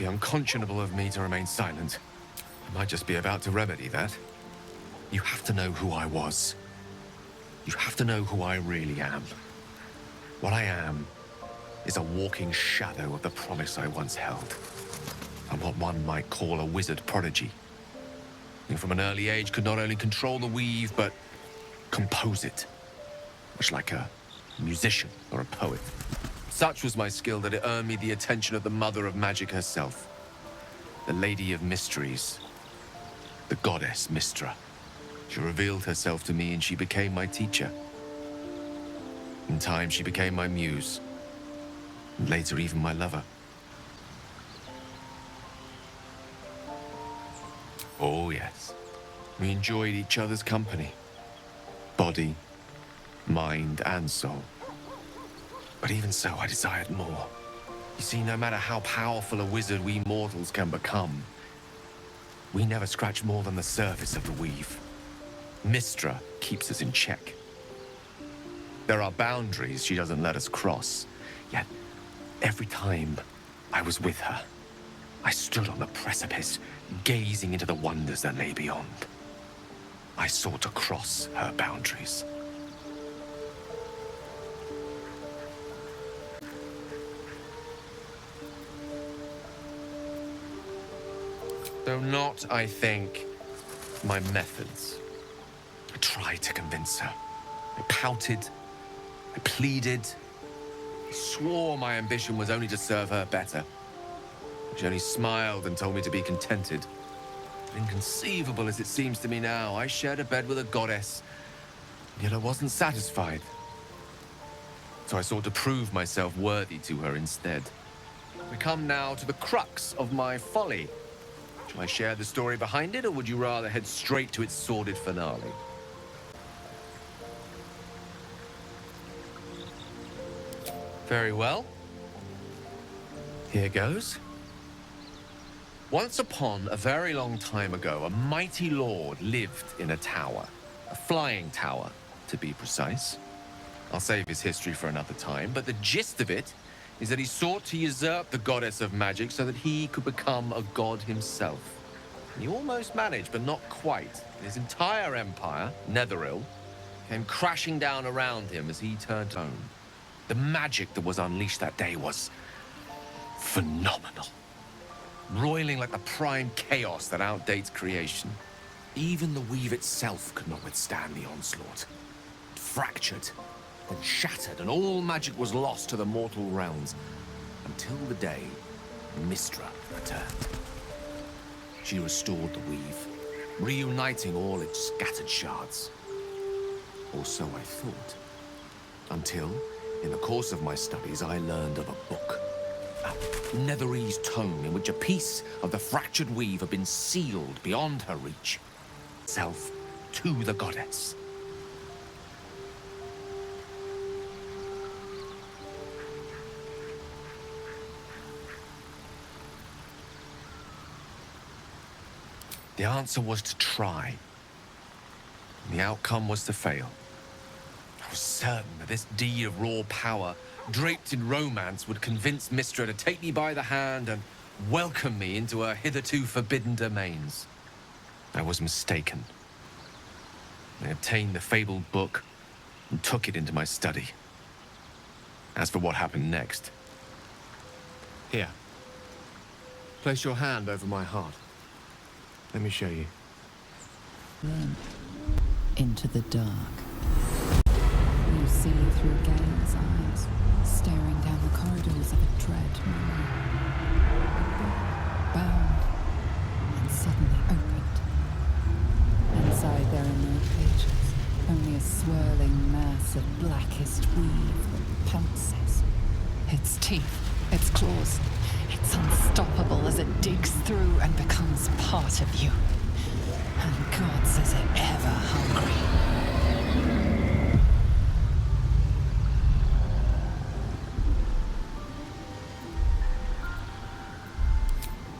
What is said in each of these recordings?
be unconscionable of me to remain silent. I might just be about to remedy that. You have to know who I was. You have to know who I really am. What I am is a walking shadow of the promise I once held. I'm what one might call a wizard prodigy. Who from an early age could not only control the weave, but compose it. Much like a musician or a poet. Such was my skill that it earned me the attention of the mother of magic herself. The Lady of Mysteries. The goddess Mystra. She revealed herself to me and she became my teacher. In time, she became my muse. And later, even my lover. Oh, yes. We enjoyed each other's company. Body, mind, and soul. But even so, I desired more. You see, no matter how powerful a wizard we mortals can become, we never scratch more than the surface of the weave. Mystra keeps us in check. There are boundaries she doesn't let us cross. Yet, every time I was with her, I stood on the precipice, gazing into the wonders that lay beyond. I sought to cross her boundaries. Though not, I think, my methods. I tried to convince her. I pouted. I pleaded. I swore my ambition was only to serve her better. She only smiled and told me to be contented. Inconceivable as it seems to me now, I shared a bed with a goddess, yet I wasn't satisfied. So I sought to prove myself worthy to her instead. We come now to the crux of my folly. Shall I share the story behind it, or would you rather head straight to its sordid finale? Very well. Here goes. Once upon a very long time ago, a mighty lord lived in a tower. A flying tower, to be precise. I'll save his history for another time, but the gist of it is that he sought to usurp the goddess of magic so that he could become a god himself. He almost managed, but not quite. His entire empire, ɪᴛ'ʟ, came crashing down around him as he turned home. The magic that was unleashed that day was phenomenal. Roiling like the prime chaos that outdates creation. Even the weave itself could not withstand the onslaught. It fractured, then shattered, and all magic was lost to the mortal realms, until the day Mystra returned. She restored the weave, reuniting all its scattered shards. Or so I thought. Until, in the course of my studies, I learned of a book. A Netherese tome in which a piece of the fractured weave had been sealed beyond her reach. Self to the goddess. The answer was to try. And the outcome was to fail. I was certain that this deed of raw power, draped in romance, would convince Mystra to take me by the hand and welcome me into her hitherto forbidden domains. I was mistaken. I obtained the fabled book and took it into my study. As for what happened next... Here. Place your hand over my heart. Let me show you. Then, into the dark. You see through Gale's eyes, staring down the corridors of a dread memory. A book bound and suddenly opened. Inside there are no pages, only a swirling mass of blackest weave that pounces. Its teeth, its claws, it's unstoppable as it digs through and becomes part of you. And God says it ever hungry.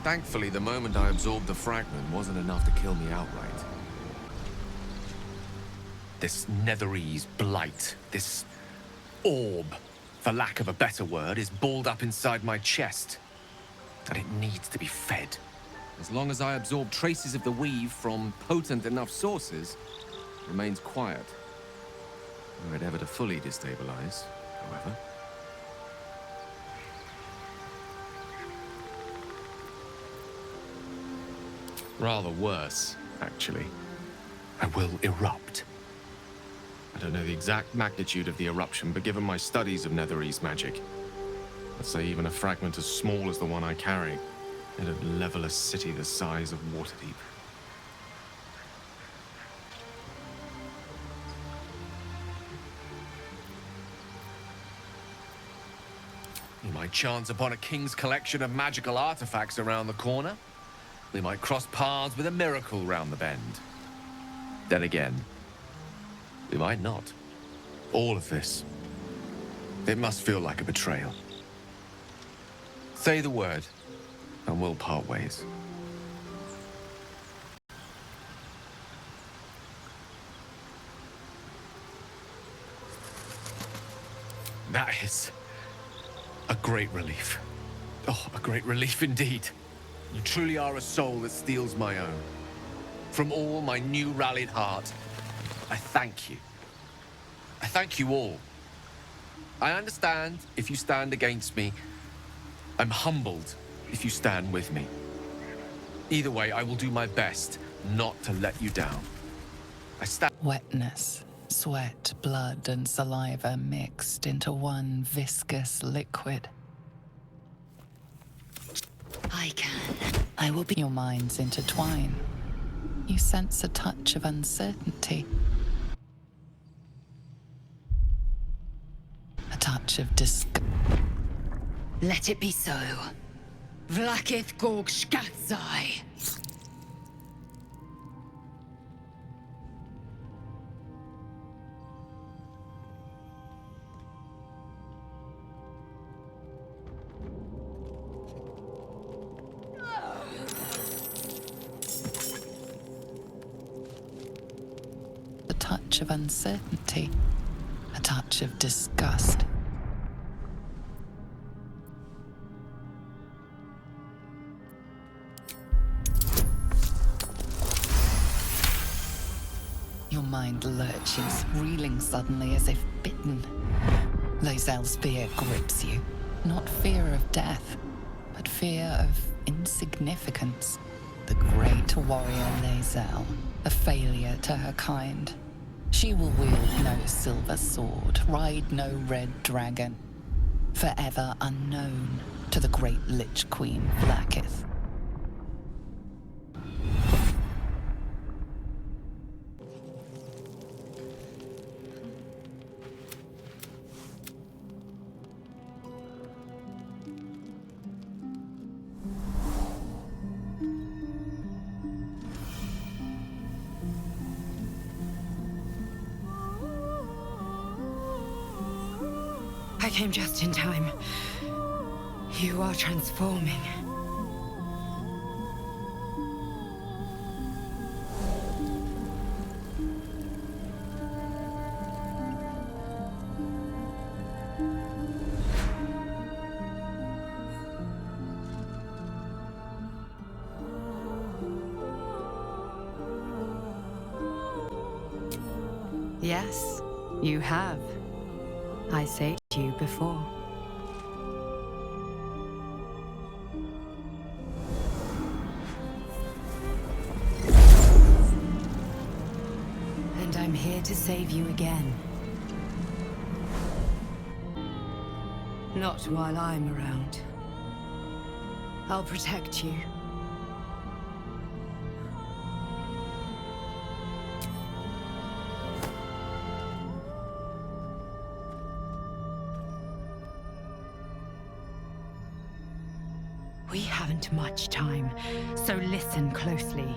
Thankfully, the moment I absorbed the fragment wasn't enough to kill me outright. This Netherese blight, this orb, for lack of a better word, is balled up inside my chest. and it needs to be fed. As long as I absorb traces of the weave from potent enough sources, it remains quiet. Were it ever to fully destabilize, however. Rather worse, actually. I will erupt. I don't know the exact magnitude of the eruption, but given my studies of Netherese magic, I'd say even a fragment as small as the one I carry, it'd level a city the size of Waterdeep. We might chance upon a king's collection of magical artifacts around the corner. We might cross paths with a miracle round the bend. Then again, we might not. All of this, it must feel like a betrayal. Say the word, and we'll part ways. That is a great relief. Oh, a great relief indeed. You truly are a soul that steals my own. From all my new rallied heart, I thank you. I thank you all. I understand if you stand against me. I'm humbled if you stand with me. Either way, I will do my best not to let you down. I stand. Wetness, sweat, blood, and saliva mixed into one viscous liquid. I can. I will be. Your minds intertwine. You sense a touch of uncertainty. A touch of disgust. Let it be so. Vlakith Gorg Shkatzai. A touch of uncertainty. A touch of disgust. Your mind lurches, reeling suddenly as if bitten. Lae'zel's fear grips you. Not fear of death, but fear of insignificance. The great warrior Lae'zel, a failure to her kind. She will wield no silver sword, ride no red dragon. Forever unknown to the great Lich Queen Vlakith. I came just in time. You are transforming. Yes, you have. I saved you before. And I'm here to save you again. Not while I'm around. I'll protect you. We haven't much time, so listen closely.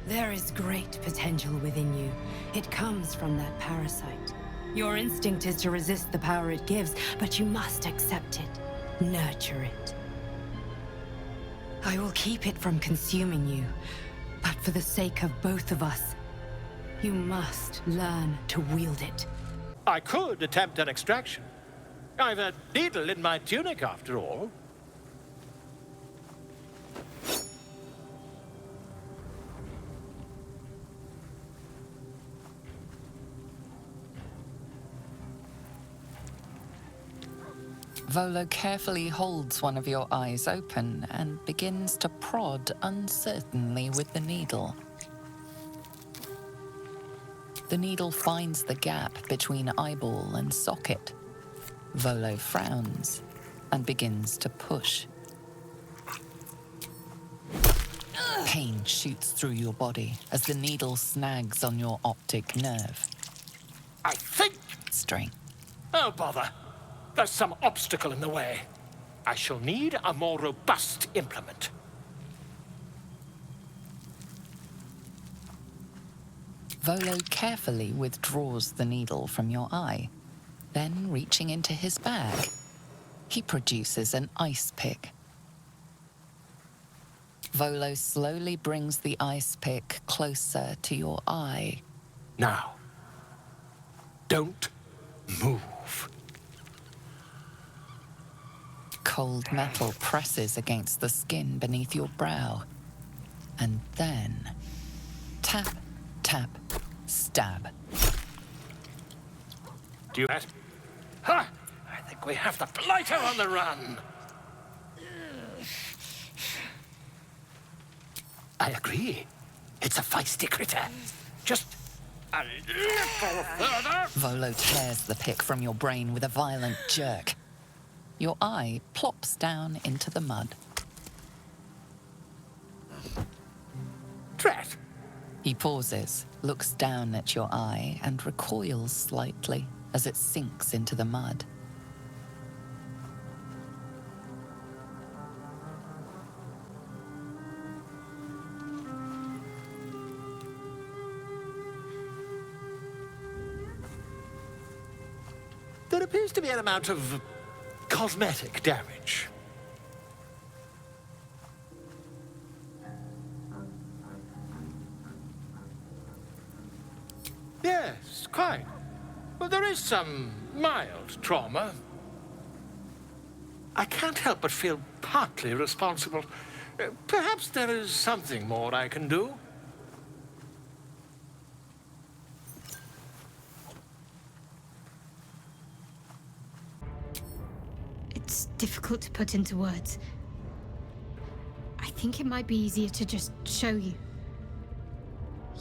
There is great potential within you. It comes from that parasite. Your instinct is to resist the power it gives, but you must accept it, nurture it. I will keep it from consuming you, but for the sake of both of us, you must learn to wield it. I could attempt an extraction. I've a needle in my tunic, after all. Volo carefully holds one of your eyes open and begins to prod uncertainly with the needle. The needle finds the gap between eyeball and socket. Volo frowns and begins to push. Pain shoots through your body as the needle snags on your optic nerve. I think... Strain. Oh, bother. There's some obstacle in the way. I shall need a more robust implement. Volo carefully withdraws the needle from your eye. Then, reaching into his bag, he produces an ice pick. Volo slowly brings the ice pick closer to your eye. Now, don't move. Cold metal presses against the skin beneath your brow. And then, tap, tap, stab. Do you... Ha! I think we have the blighter on the run. I agree. It's a feisty critter. Just a little further. Volo tears the pick from your brain with a violent jerk. Your eye plops down into the mud. Drat. He pauses, looks down at your eye, and recoils slightly as it sinks into the mud. There appears to be an amount of cosmetic damage. Yes, quite. Well, there is some mild trauma. I can't help but feel partly responsible. Perhaps there is something more I can do. It's difficult to put into words. I think it might be easier to just show you.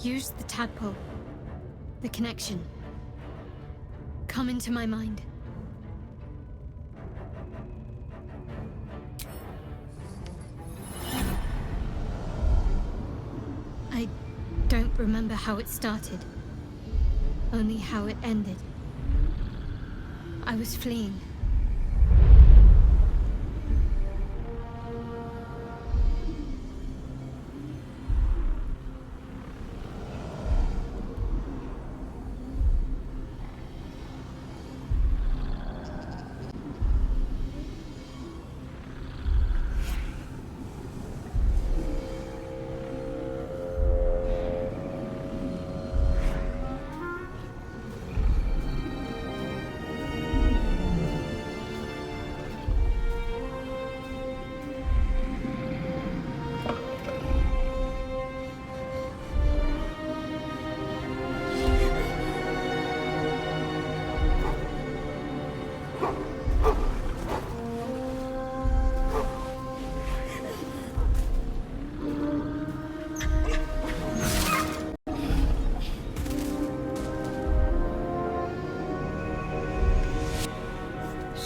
Use the tadpole. The connection. Come into my mind. I don't remember how it started. Only how it ended. I was fleeing.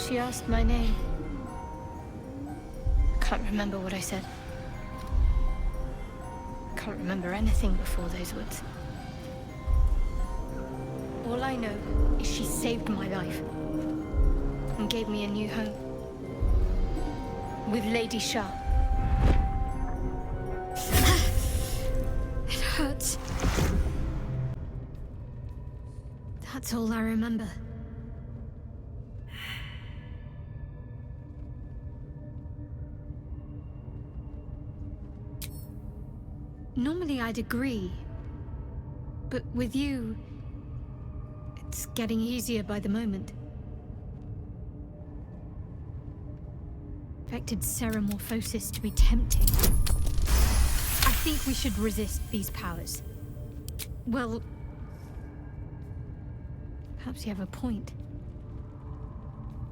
She asked my name. I can't remember what I said. I can't remember anything before those words. All I know is she saved my life and gave me a new home with Lady Shah. It hurts. That's all I remember. Normally I'd agree, but with you, it's getting easier by the moment. expected Ceramorphosis to be tempting. I think we should resist these powers. Well, perhaps you have a point.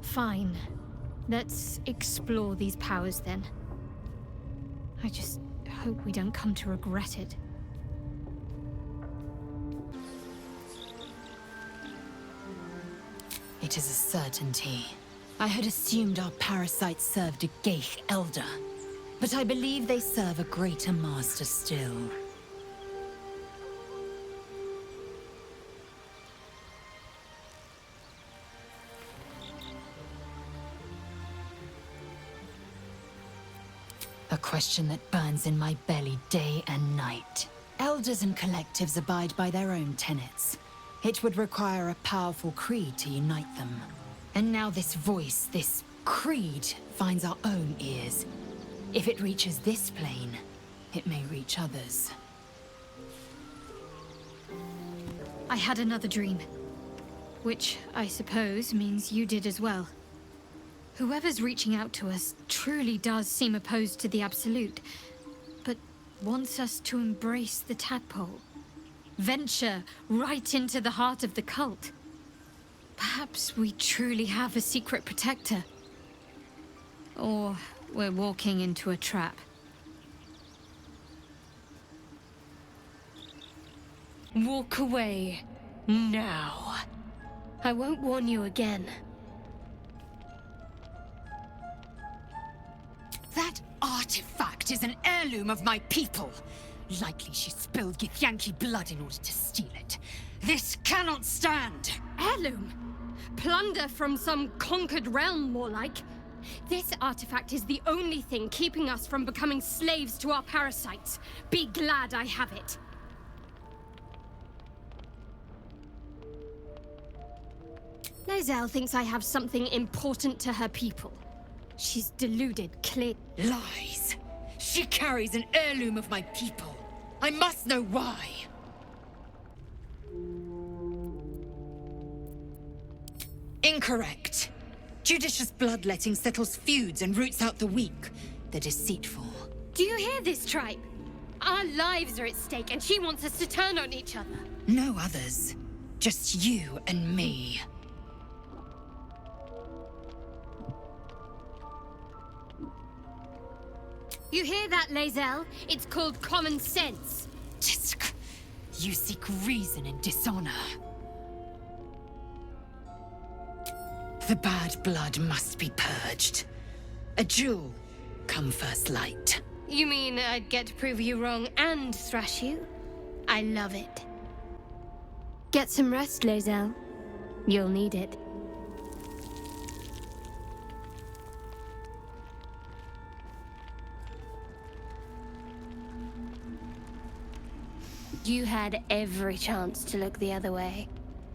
Fine. Let's explore these powers then. I just hope we don't come to regret it. It is a certainty. I had assumed our parasites served a Geich elder, but I believe they serve a greater master still. A question that burns in my belly day and night. Elders and collectives abide by their own tenets. It would require a powerful creed to unite them. And now this voice, this creed, finds our own ears. If it reaches this plane, it may reach others. I had another dream. Which, I suppose, means you did as well. Whoever's reaching out to us truly does seem opposed to the Absolute, but wants us to embrace the tadpole. Venture right into the heart of the cult. Perhaps we truly have a secret protector. Or we're walking into a trap. Walk away, now. I won't warn you again. That artifact is an heirloom of my people. Likely she spilled Githyanki blood in order to steal it. This cannot stand! Heirloom? Plunder from some conquered realm, more like. This artifact is the only thing keeping us from becoming slaves to our parasites. Be glad I have it. Lae'zel thinks I have something important to her people. She's deluded, clear. Lies! She carries an heirloom of my people. I must know why! Incorrect. Judicious bloodletting settles feuds and roots out the weak, the deceitful. Do you hear this, tribe? Our lives are at stake, and she wants us to turn on each other. No others. Just you and me. You hear that, Lae'zel? It's called common sense. Tisk. You seek reason in dishonor. The bad blood must be purged. A jewel, come first light. You mean I'd get to prove you wrong and thrash you? I love it. Get some rest, Lae'zel. You'll need it. You had every chance to look the other way.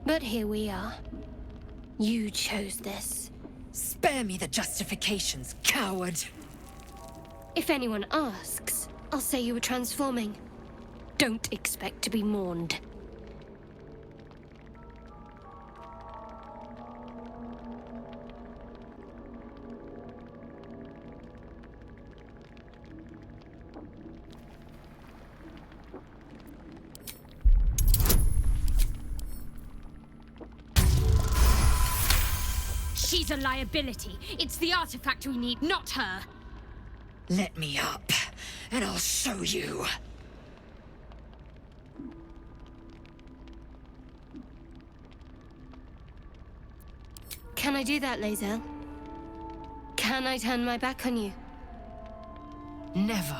But here we are. You chose this. Spare me the justifications, coward! If anyone asks, I'll say you were transforming. Don't expect to be mourned. She's a liability. It's the artifact we need, not her. Let me up, and I'll show you. Can I do that, Lae'zel? Can I turn my back on you? Never.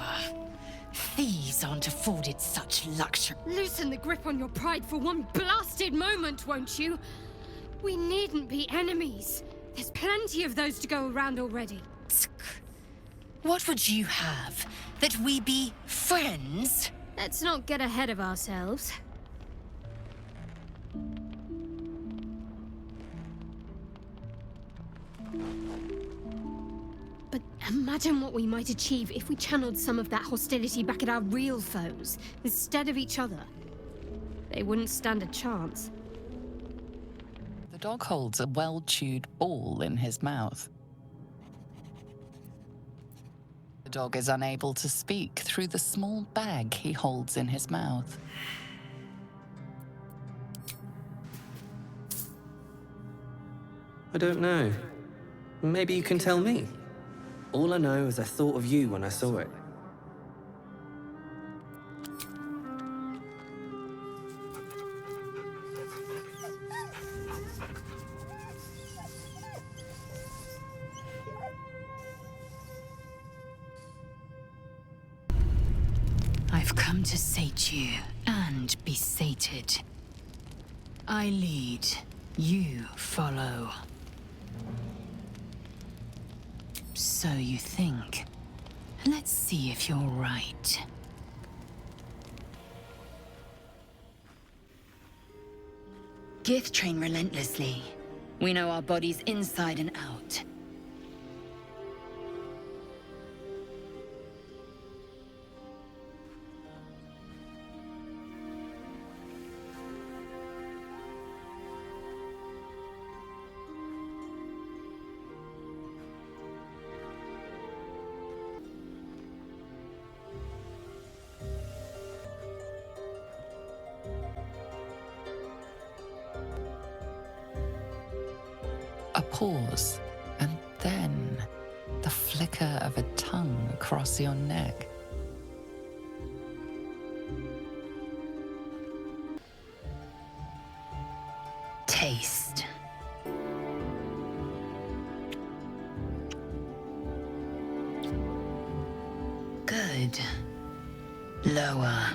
Thieves aren't afforded such luxury. Loosen the grip on your pride for one blasted moment, won't you? We needn't be enemies. There's plenty of those to go around already. What would you have? That we be friends? Let's not get ahead of ourselves. But imagine what we might achieve if we channeled some of that hostility back at our real foes, instead of each other. They wouldn't stand a chance. The dog holds a well-chewed ball in his mouth. The dog is unable to speak through the small bag he holds in his mouth. I don't know. Maybe you can tell me. All I know is I thought of you when I saw it. I've come to sate you and be sated. I lead, you follow. So you think. Let's see if you're right. Gith train relentlessly. We know our bodies inside and out. A pause, and then the flicker of a tongue across your neck. Taste. Good. Lower.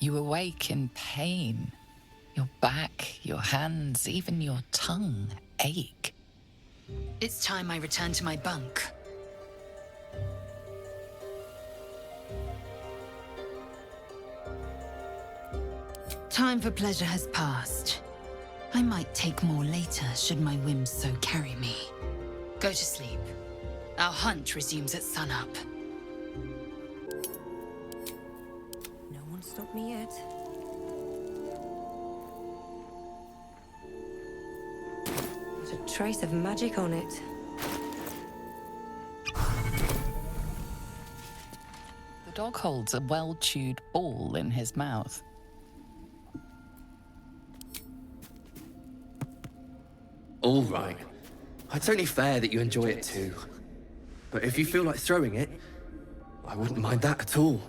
You awake in pain. Your back, your hands, even your tongue ache. It's time I return to my bunk. Time for pleasure has passed. I might take more later should my whims so carry me. Go to sleep. Our hunt resumes at sunup. No one stopped me yet. There's a trace of magic on it. The dog holds a well-chewed ball in his mouth. All right. It's only fair that you enjoy it too. But if you feel like throwing it, I wouldn't mind that at all.